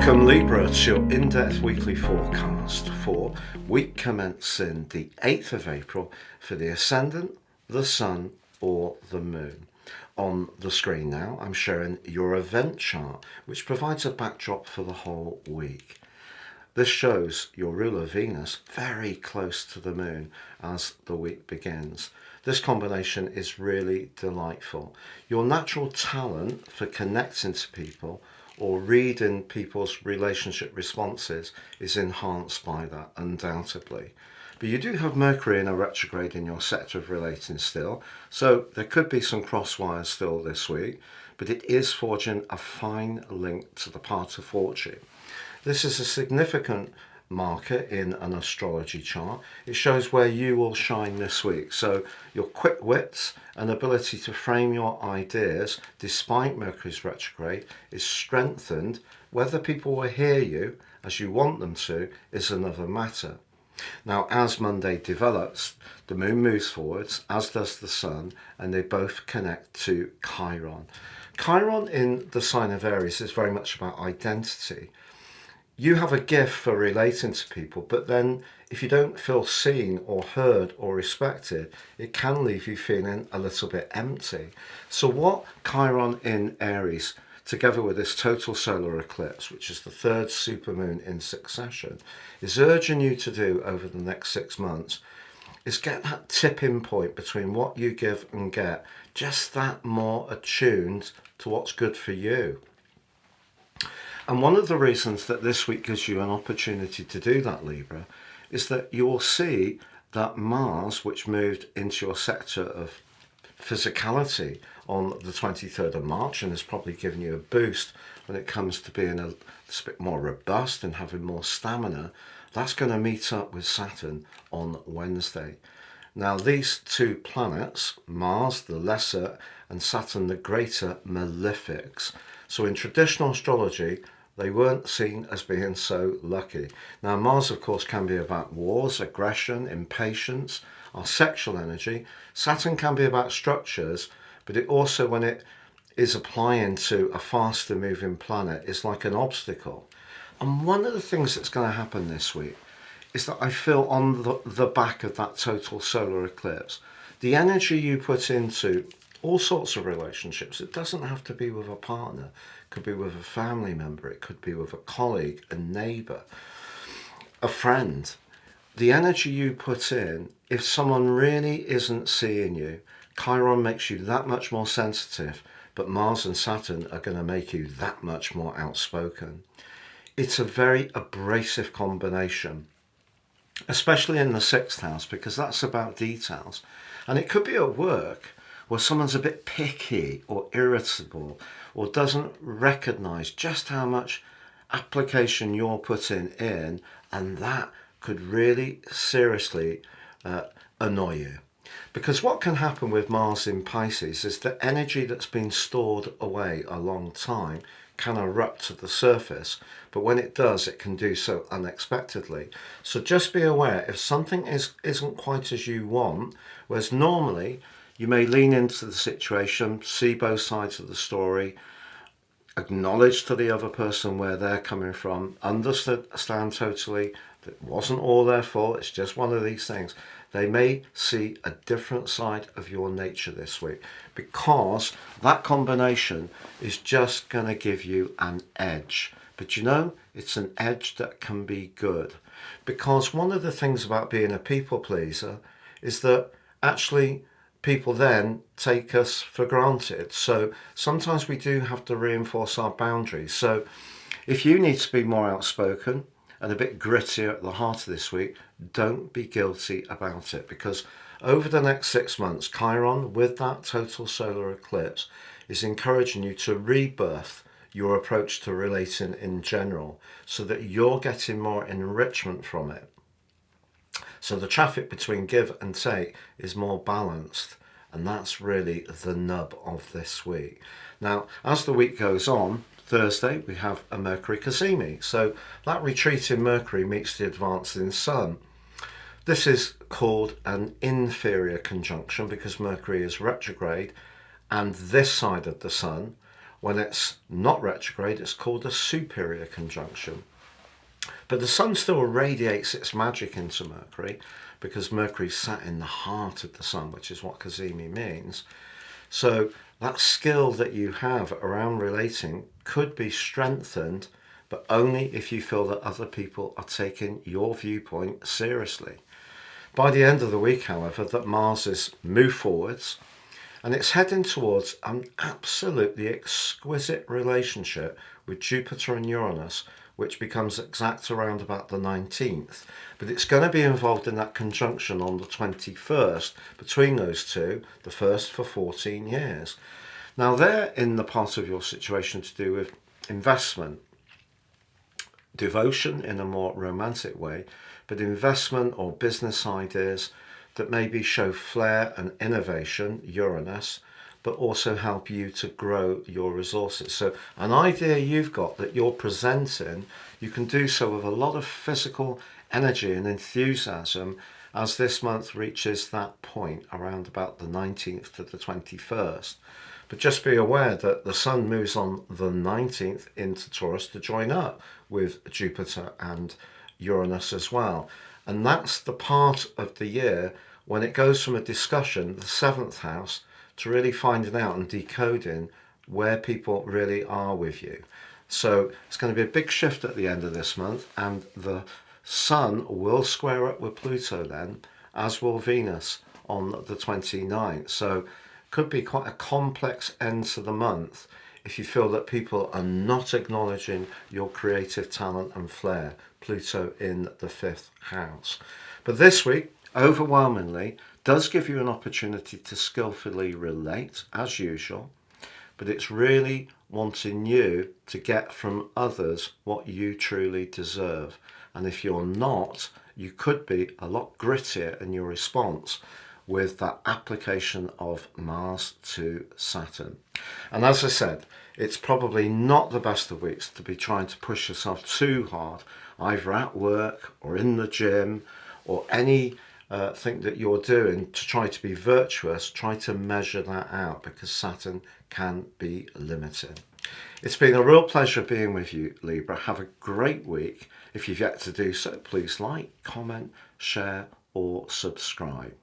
Welcome Libra to your in-depth weekly forecast for week commencing the 8th of April for the Ascendant, the Sun or the Moon. On the screen now I'm showing your event chart, which provides a backdrop for the whole week. This shows your ruler Venus very close to the Moon as the week begins. This combination is really delightful. Your natural talent for connecting to people or reading people's relationship responses is enhanced by that, undoubtedly. But you do have Mercury in a retrograde in your sector of relating still, so there could be some crosswires still this week, but it is forging a fine link to the path of fortune. This is a significant marker in an astrology chart. It shows where you will shine this week. So your quick wits and ability to frame your ideas despite Mercury's retrograde is strengthened. Whether people will hear you as you want them to is another matter. Now, as Monday develops, the Moon moves forwards, as does the Sun, and they both connect to Chiron. Chiron in the sign of Aries is very much about identity. You have a gift for relating to people, but then if you don't feel seen or heard or respected, it can leave you feeling a little bit empty. So what Chiron in Aries, together with this total solar eclipse, which is the third supermoon in succession, is urging you to do over the next 6 months is get that tipping point between what you give and get, just that more attuned to what's good for you. And one of the reasons that this week gives you an opportunity to do that, Libra, is that you will see that Mars, which moved into your sector of physicality on the 23rd of March and has probably given you a boost when it comes to being a little bit more robust and having more stamina, that's going to meet up with Saturn on Wednesday. Now, these two planets, Mars, the lesser, and Saturn, the greater, malefics. So in traditional astrology, they weren't seen as being so lucky. Now, Mars, of course, can be about wars, aggression, impatience, our sexual energy. Saturn can be about structures, but it also, when it is applying to a faster moving planet, is like an obstacle. And one of the things that's going to happen this week is that I feel on the back of that total solar eclipse, the energy you put into all sorts of relationships, it doesn't have to be with a partner, it could be with a family member, it could be with a colleague, a neighbour, a friend. The energy you put in, if someone really isn't seeing you, Chiron makes you that much more sensitive, but Mars and Saturn are going to make you that much more outspoken. It's a very abrasive combination, especially in the 6th house, because that's about details. And it could be at work where someone's a bit picky or irritable or doesn't recognise just how much application you're putting in, and that could really seriously annoy you. Because what can happen with Mars in Pisces is that energy that's been stored away a long time can erupt to the surface, but when it does, it can do so unexpectedly. So just be aware if something isn't quite as you want, whereas normally you may lean into the situation, see both sides of the story, acknowledge to the other person where they're coming from, understand totally that it wasn't all their fault, it's just one of these things. They may see a different side of your nature this week because that combination is just going to give you an edge. But you know, it's an edge that can be good, because one of the things about being a people pleaser is that actually people then take us for granted. So sometimes we do have to reinforce our boundaries. So if you need to be more outspoken and a bit grittier at the heart of this week, don't be guilty about it, because over the next 6 months, Chiron, with that total solar eclipse, is encouraging you to rebirth your approach to relating in general so that you're getting more enrichment from it. So the traffic between give and take is more balanced, and that's really the nub of this week. Now, as the week goes on, Thursday we have a Mercury Cazimi. So that retreating Mercury meets the advancing Sun. This is called an inferior conjunction because Mercury is retrograde and this side of the Sun When it's not retrograde, it's called a superior conjunction. But the sun still radiates its magic into Mercury, because Mercury sat in the heart of the sun, which is what cazimi means. So that skill that you have around relating could be strengthened, but only if you feel that other people are taking your viewpoint seriously. By the end of the week, however, that Mars is moved forwards, and it's heading towards an absolutely exquisite relationship with Jupiter and Uranus, which becomes exact around about the 19th. But it's going to be involved in that conjunction on the 21st between those two, the first for 14 years. Now, they're in the part of your situation to do with investment, devotion in a more romantic way, but investment or business ideas that maybe show flair and innovation, Uranus, but also help you to grow your resources. So an idea you've got that you're presenting, you can do so with a lot of physical energy and enthusiasm as this month reaches that point around about the 19th to the 21st. But just be aware that the sun moves on the 19th into Taurus to join up with Jupiter and Uranus as well. And that's the part of the year when it goes from a discussion, the 7th house, to really finding out and decoding where people really are with you. So it's going to be a big shift at the end of this month, and the sun will square up with Pluto then, as will Venus on the 29th. So could be quite a complex end to the month if you feel that people are not acknowledging your creative talent and flair. Pluto in the 5th house. But this week, overwhelmingly, does give you an opportunity to skillfully relate, as usual, but it's really wanting you to get from others what you truly deserve. And if you're not, you could be a lot grittier in your response with that application of Mars to Saturn. And as I said, it's probably not the best of weeks to be trying to push yourself too hard, either at work or in the gym or any thing that you're doing to try to be virtuous. Try to measure that out, because Saturn can be limiting. It's been a real pleasure being with you, Libra. Have a great week. If you've yet to do so, please like, comment, share or subscribe.